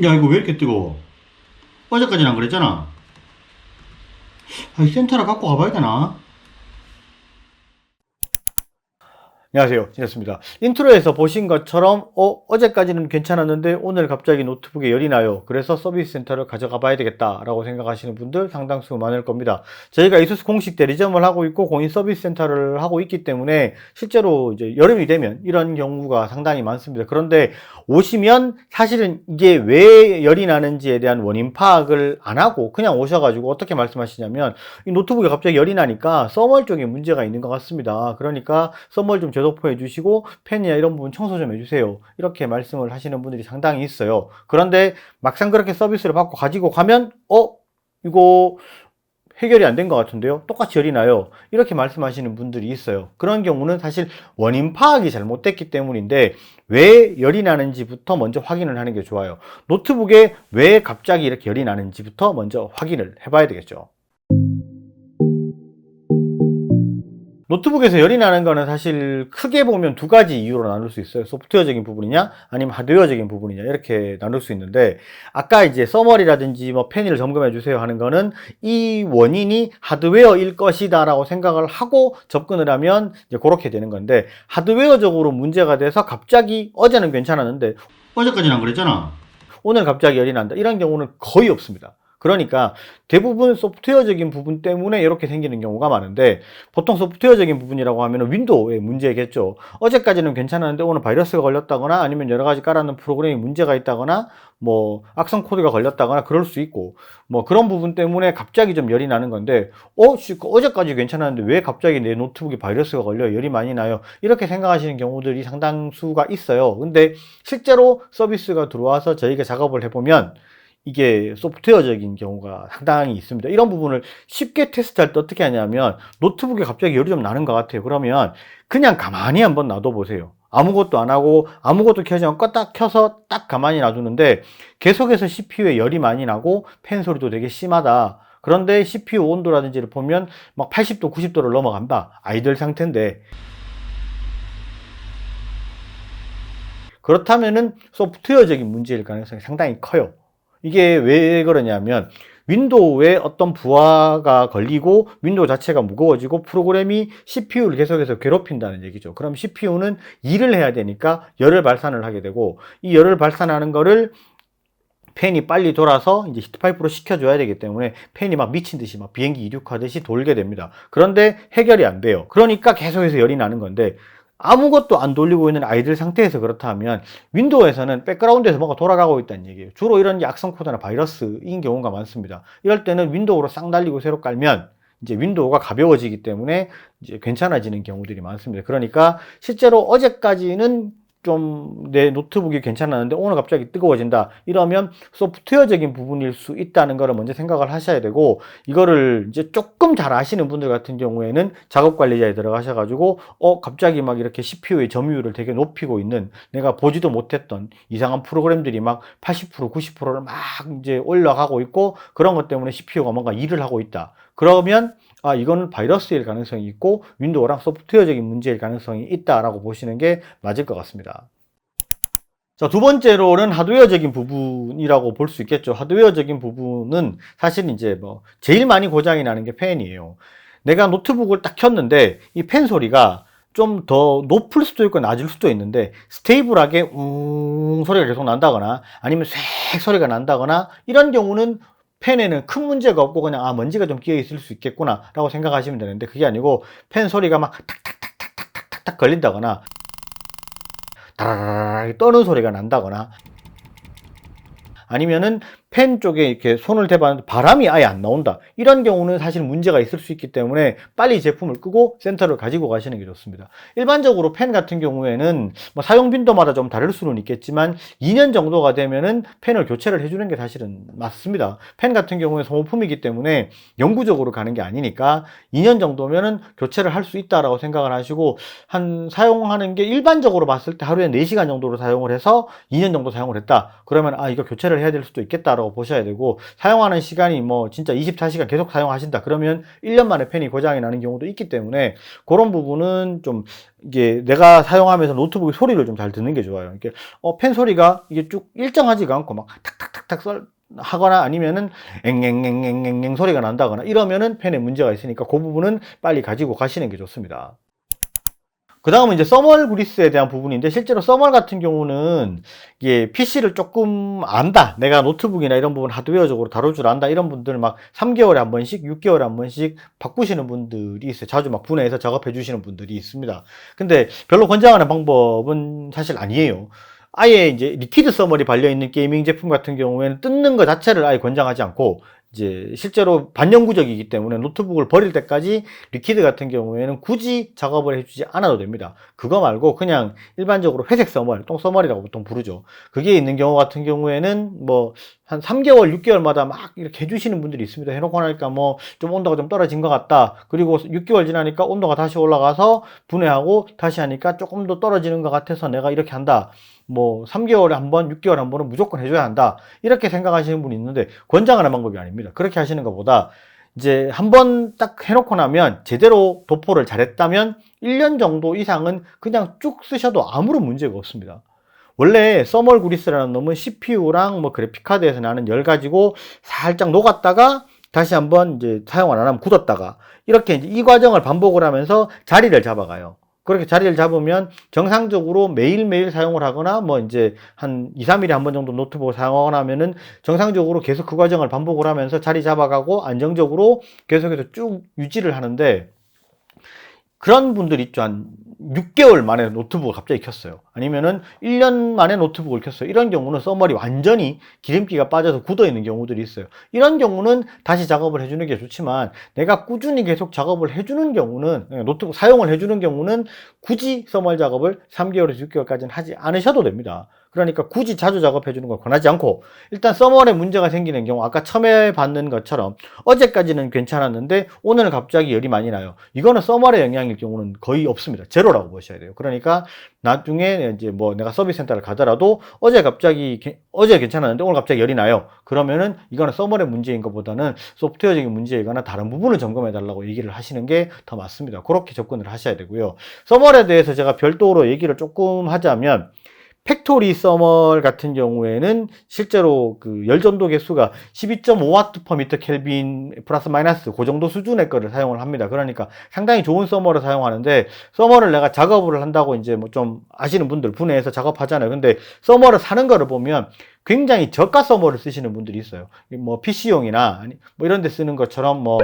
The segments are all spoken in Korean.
야, 이거 왜 이렇게 뜨거워? 어제까지는 안 그랬잖아. 아, 이 센터를 갖고 가봐야 되나? 안녕하세요, 진혁습니다. 인트로에서 보신 것처럼 어제까지는 괜찮았는데 오늘 갑자기 노트북에 열이 나요. 그래서 서비스 센터를 가져가 봐야 되겠다라고 생각하시는 분들 상당수 많을 겁니다. 저희가 이수스 공식 대리점을 하고 있고 공인 서비스 센터를 하고 있기 때문에 실제로 이제 여름이 되면 이런 경우가 상당히 많습니다. 그런데 오시면 사실은 이게 왜 열이 나는지에 대한 원인 파악을 안 하고 그냥 오셔가지고 어떻게 말씀하시냐면 이 노트북에 갑자기 열이 나니까 서멀 쪽에 문제가 있는 것 같습니다. 그러니까 서멀 좀 재도포해 주시고 팬이나 이런 부분 청소 좀 해주세요. 이렇게 말씀을 하시는 분들이 상당히 있어요. 그런데 막상 그렇게 서비스를 받고 가지고 가면 이거 해결이 안 된 것 같은데요. 똑같이 열이 나요. 이렇게 말씀하시는 분들이 있어요. 그런 경우는 사실 원인 파악이 잘못됐기 때문인데 왜 열이 나는지부터 먼저 확인을 하는 게 좋아요. 노트북에 왜 갑자기 이렇게 열이 나는지부터 먼저 확인을 해봐야 되겠죠. 노트북에서 열이 나는 거는 사실 크게 보면 두 가지 이유로 나눌 수 있어요. 소프트웨어적인 부분이냐 아니면 하드웨어적인 부분이냐 이렇게 나눌 수 있는데 아까 이제 서머리라든지 뭐 팬을 점검해 주세요 하는 거는 이 원인이 하드웨어일 것이다 라고 생각을 하고 접근을 하면 이제 그렇게 되는 건데 하드웨어적으로 문제가 돼서 갑자기 어제는 괜찮았는데 어제까지는 안 그랬잖아. 오늘 갑자기 열이 난다. 이런 경우는 거의 없습니다. 그러니까 대부분 소프트웨어적인 부분 때문에 이렇게 생기는 경우가 많은데 보통 소프트웨어적인 부분이라고 하면 윈도우의 문제겠죠. 어제까지는 괜찮았는데 오늘 바이러스가 걸렸다거나 아니면 여러 가지 깔아놓은 프로그램이 문제가 있다거나 뭐 악성 코드가 걸렸다거나 그럴 수 있고 뭐 그런 부분 때문에 갑자기 좀 열이 나는 건데 어제까지 괜찮았는데 왜 갑자기 내 노트북에 바이러스가 걸려 열이 많이 나요 이렇게 생각하시는 경우들이 상당수가 있어요. 근데 실제로 서비스가 들어와서 저희가 작업을 해보면 이게 소프트웨어적인 경우가 상당히 있습니다. 이런 부분을 쉽게 테스트할 때 어떻게 하냐면 노트북에 갑자기 열이 좀 나는 것 같아요. 그러면 그냥 가만히 한번 놔둬 보세요. 아무것도 안 하고 아무것도 켜지 않고 껐다 켜서 딱 가만히 놔두는데 계속해서 CPU에 열이 많이 나고 팬 소리도 되게 심하다. 그런데 CPU 온도라든지를 보면 막 80도, 90도를 넘어간다. 아이들 상태인데 그렇다면은 소프트웨어적인 문제일 가능성이 상당히 커요. 이게 왜 그러냐면 윈도우에 어떤 부하가 걸리고 윈도우 자체가 무거워지고 프로그램이 CPU를 계속해서 괴롭힌다는 얘기죠. 그럼 CPU는 일을 해야 되니까 열을 발산을 하게 되고 이 열을 발산하는 거를 팬이 빨리 돌아서 이제 히트파이프로 식혀줘야 되기 때문에 팬이 막 미친 듯이 막 비행기 이륙하듯이 돌게 됩니다. 그런데 해결이 안 돼요. 그러니까 계속해서 열이 나는 건데 아무것도 안 돌리고 있는 아이들 상태에서 그렇다면 윈도우에서는 백그라운드에서 뭐가 돌아가고 있다는 얘기예요. 주로 이런 악성 코드나 바이러스인 경우가 많습니다. 이럴 때는 윈도우로 싹 날리고 새로 깔면 이제 윈도우가 가벼워지기 때문에 이제 괜찮아지는 경우들이 많습니다. 그러니까 실제로 어제까지는 좀 내 노트북이 괜찮았는데 오늘 갑자기 뜨거워진다 이러면 소프트웨어적인 부분일 수 있다는 것을 먼저 생각을 하셔야 되고 이거를 이제 조금 잘 아시는 분들 같은 경우에는 작업 관리자에 들어가셔가지고 갑자기 막 이렇게 CPU의 점유율을 되게 높이고 있는 내가 보지도 못했던 이상한 프로그램들이 막 80% 90%를 막 이제 올라가고 있고 그런 것 때문에 CPU가 뭔가 일을 하고 있다 그러면 이거는 바이러스일 가능성이 있고 윈도우랑 소프트웨어적인 문제일 가능성이 있다라고 보시는 게 맞을 것 같습니다. 자, 두 번째로는 하드웨어적인 부분이라고 볼 수 있겠죠. 하드웨어적인 부분은 사실 이제 뭐 제일 많이 고장이 나는 게 팬이에요. 내가 노트북을 딱 켰는데 이 팬 소리가 좀 더 높을 수도 있고 낮을 수도 있는데 스테이블하게 소리가 계속 난다거나 아니면 쇳 소리가 난다거나 이런 경우는 팬에는 큰 문제가 없고 그냥 먼지가 좀 끼어 있을 수 있겠구나 라고 생각하시면 되는데 그게 아니고 팬 소리가 막 탁탁탁탁탁탁탁 걸린다거나 다라라라 떠는 소리가 난다거나 아니면은 팬 쪽에 이렇게 손을 대봤는데 바람이 아예 안 나온다. 이런 경우는 사실 문제가 있을 수 있기 때문에 빨리 제품을 끄고 센터를 가지고 가시는 게 좋습니다. 일반적으로 팬 같은 경우에는 뭐 사용 빈도마다 좀 다를 수는 있겠지만 2년 정도가 되면은 팬을 교체를 해주는 게 사실은 맞습니다. 팬 같은 경우에 소모품이기 때문에 영구적으로 가는 게 아니니까 2년 정도면은 교체를 할 수 있다라고 생각을 하시고 한 사용하는 게 일반적으로 봤을 때 하루에 4시간 정도로 사용을 해서 2년 정도 사용을 했다. 그러면 이거 교체를 해야 될 수도 있겠다라고 보셔야 되고, 사용하는 시간이 뭐 진짜 24시간 계속 사용하신다 그러면 1년 만에 팬이 고장이 나는 경우도 있기 때문에 그런 부분은 좀 이게 내가 사용하면서 노트북의 소리를 좀 잘 듣는 게 좋아요. 이게 팬 소리가 이게 쭉 일정하지가 않고 막 탁탁탁탁 하거나 아니면은 앵앵앵앵앵앵 소리가 난다거나 이러면은 팬에 문제가 있으니까 그 부분은 빨리 가지고 가시는 게 좋습니다. 그 다음은 이제 써멀 그리스에 대한 부분인데, 실제로 써멀 같은 경우는 이게 PC를 조금 안다, 내가 노트북이나 이런 부분 하드웨어적으로 다룰 줄 안다, 이런 분들 막 3개월에 한 번씩 6개월에 한 번씩 바꾸시는 분들이 있어요. 자주 막 분해해서 작업해 주시는 분들이 있습니다. 근데 별로 권장하는 방법은 사실 아니에요. 아예 이제 리퀴드 써멀이 발려 있는 게이밍 제품 같은 경우에는 뜯는 것 자체를 아예 권장하지 않고, 이제 실제로 반영구적이기 때문에 노트북을 버릴 때까지 리퀴드 같은 경우에는 굳이 작업을 해주지 않아도 됩니다. 그거 말고 그냥 일반적으로 회색 써멀, 똥 써멀이라고 보통 부르죠. 그게 있는 경우 같은 경우에는 뭐 한 3개월, 6개월마다 막 이렇게 해주시는 분들이 있습니다. 해놓고 나니까 뭐 좀 온도가 좀 떨어진 것 같다. 그리고 6개월 지나니까 온도가 다시 올라가서 분해하고 다시 하니까 조금 더 떨어지는 것 같아서 내가 이렇게 한다. 뭐 3개월에 한 번, 6개월에 한 번은 무조건 해줘야 한다. 이렇게 생각하시는 분이 있는데 권장하는 방법이 아닙니다. 그렇게 하시는 것보다 이제 한 번 딱 해놓고 나면 제대로 도포를 잘했다면 1년 정도 이상은 그냥 쭉 쓰셔도 아무런 문제가 없습니다. 원래 써멀 그리스라는 놈은 CPU랑 뭐 그래픽카드에서 나는 열 가지고 살짝 녹았다가 다시 한번 이제 사용을 안 하면 굳었다가 이렇게 이제 이 과정을 반복을 하면서 자리를 잡아가요. 그렇게 자리를 잡으면 정상적으로 매일매일 사용을 하거나 뭐 이제 한 2, 3일에 한 번 정도 노트북을 사용하거나 하면은 정상적으로 계속 그 과정을 반복을 하면서 자리 잡아가고 안정적으로 계속해서 쭉 유지를 하는데, 그런 분들 있죠. 한 6개월 만에 노트북을 갑자기 켰어요. 아니면은 1년 만에 노트북을 켰어요. 이런 경우는 써멀이 완전히 기름기가 빠져서 굳어 있는 경우들이 있어요. 이런 경우는 다시 작업을 해주는 게 좋지만, 내가 꾸준히 계속 작업을 해주는 경우는, 노트북 사용을 해주는 경우는 굳이 써멀 작업을 3개월에서 6개월까지는 하지 않으셔도 됩니다. 그러니까 굳이 자주 작업해 주는 걸 권하지 않고, 일단 써멀에 문제가 생기는 경우 아까 처음에 봤는 것처럼 어제까지는 괜찮았는데 오늘 갑자기 열이 많이 나요. 이거는 써멀의 영향일 경우는 거의 없습니다. 제로라고 보셔야 돼요. 그러니까 나중에 이제 뭐 내가 서비스 센터를 가더라도 어제 괜찮았는데 오늘 갑자기 열이 나요. 그러면은 이거는 써멀의 문제인 것보다는 소프트웨어적인 문제이거나 다른 부분을 점검해 달라고 얘기를 하시는 게 더 맞습니다. 그렇게 접근을 하셔야 되고요. 써멀에 대해서 제가 별도로 얘기를 조금 하자면, 팩토리 써멀 같은 경우에는 실제로 그 열전도 개수가 12.5W/m 켈빈 플러스 마이너스 그 정도 수준의 거를 사용을 합니다. 그러니까 상당히 좋은 써멀을 사용하는데, 써멀을 내가 작업을 한다고 이제 뭐 좀 아시는 분들 분해해서 작업하잖아요. 근데 써멀을 사는 거를 보면 굉장히 저가 써멀을 쓰시는 분들이 있어요. 뭐 PC용이나 뭐 이런 데 쓰는 것처럼 뭐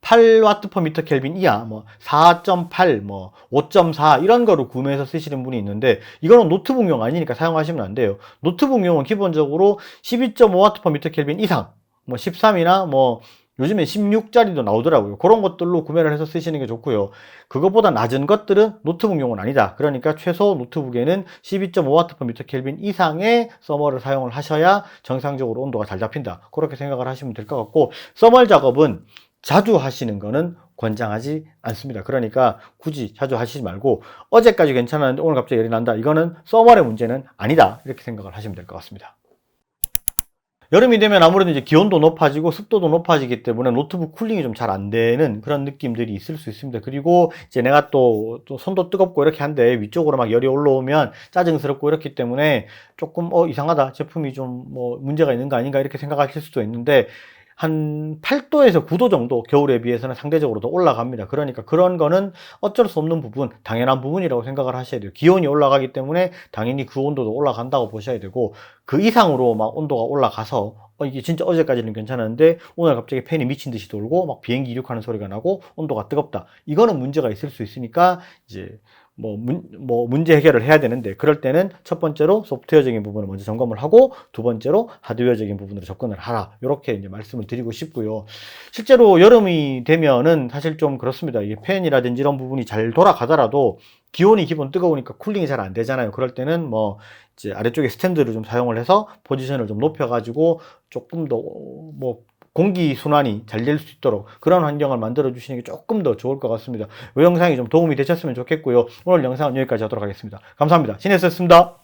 8W/m 켈빈 이하, 뭐 4.8, 뭐 5.4 이런 거를 구매해서 쓰시는 분이 있는데, 이거는 노트북용 아니니까 사용하시면 안 돼요. 노트북용은 기본적으로 12.5W/m 켈빈 이상, 뭐 13이나 뭐 요즘에 16짜리도 나오더라고요. 그런 것들로 구매를 해서 쓰시는 게 좋고요. 그것보다 낮은 것들은 노트북용은 아니다. 그러니까 최소 노트북에는 12.5W/m 켈빈 이상의 써멀을 사용을 하셔야 정상적으로 온도가 잘 잡힌다. 그렇게 생각을 하시면 될 것 같고, 써멀 작업은 자주 하시는 거는 권장하지 않습니다. 그러니까 굳이 자주 하시지 말고, 어제까지 괜찮았는데 오늘 갑자기 열이 난다, 이거는 써멀의 문제는 아니다, 이렇게 생각을 하시면 될 것 같습니다. 여름이 되면 아무래도 이제 기온도 높아지고 습도도 높아지기 때문에 노트북 쿨링이 좀 잘 안 되는 그런 느낌들이 있을 수 있습니다. 그리고 이제 내가 또 손도 뜨겁고 이렇게 한데 위쪽으로 막 열이 올라오면 짜증스럽고 이렇기 때문에 조금 이상하다, 제품이 좀 뭐 문제가 있는 거 아닌가 이렇게 생각하실 수도 있는데, 한 8도에서 9도 정도 겨울에 비해서는 상대적으로 더 올라갑니다. 그러니까 그런 거는 어쩔 수 없는 부분, 당연한 부분이라고 생각을 하셔야 돼요. 기온이 올라가기 때문에 당연히 그 온도도 올라간다고 보셔야 되고, 그 이상으로 막 온도가 올라가서 이게 진짜 어제까지는 괜찮았는데 오늘 갑자기 팬이 미친 듯이 돌고 막 비행기 이륙하는 소리가 나고 온도가 뜨겁다, 이거는 문제가 있을 수 있으니까 이제 문제 해결을 해야 되는데, 그럴 때는 첫 번째로 소프트웨어적인 부분을 먼저 점검을 하고, 두 번째로 하드웨어적인 부분으로 접근을 하라, 이렇게 이제 말씀을 드리고 싶고요. 실제로 여름이 되면은 사실 좀 그렇습니다. 이게 팬이라든지 이런 부분이 잘 돌아가더라도 기온이 기본 뜨거우니까 쿨링이 잘 안 되잖아요. 그럴 때는 뭐 이제 아래쪽에 스탠드를 좀 사용을 해서 포지션을 좀 높여가지고 조금 더 뭐 공기 순환이 잘 될 수 있도록 그런 환경을 만들어 주시는 게 조금 더 좋을 것 같습니다. 이 영상이 좀 도움이 되셨으면 좋겠고요. 오늘 영상은 여기까지 하도록 하겠습니다. 감사합니다. 신혜였습니다.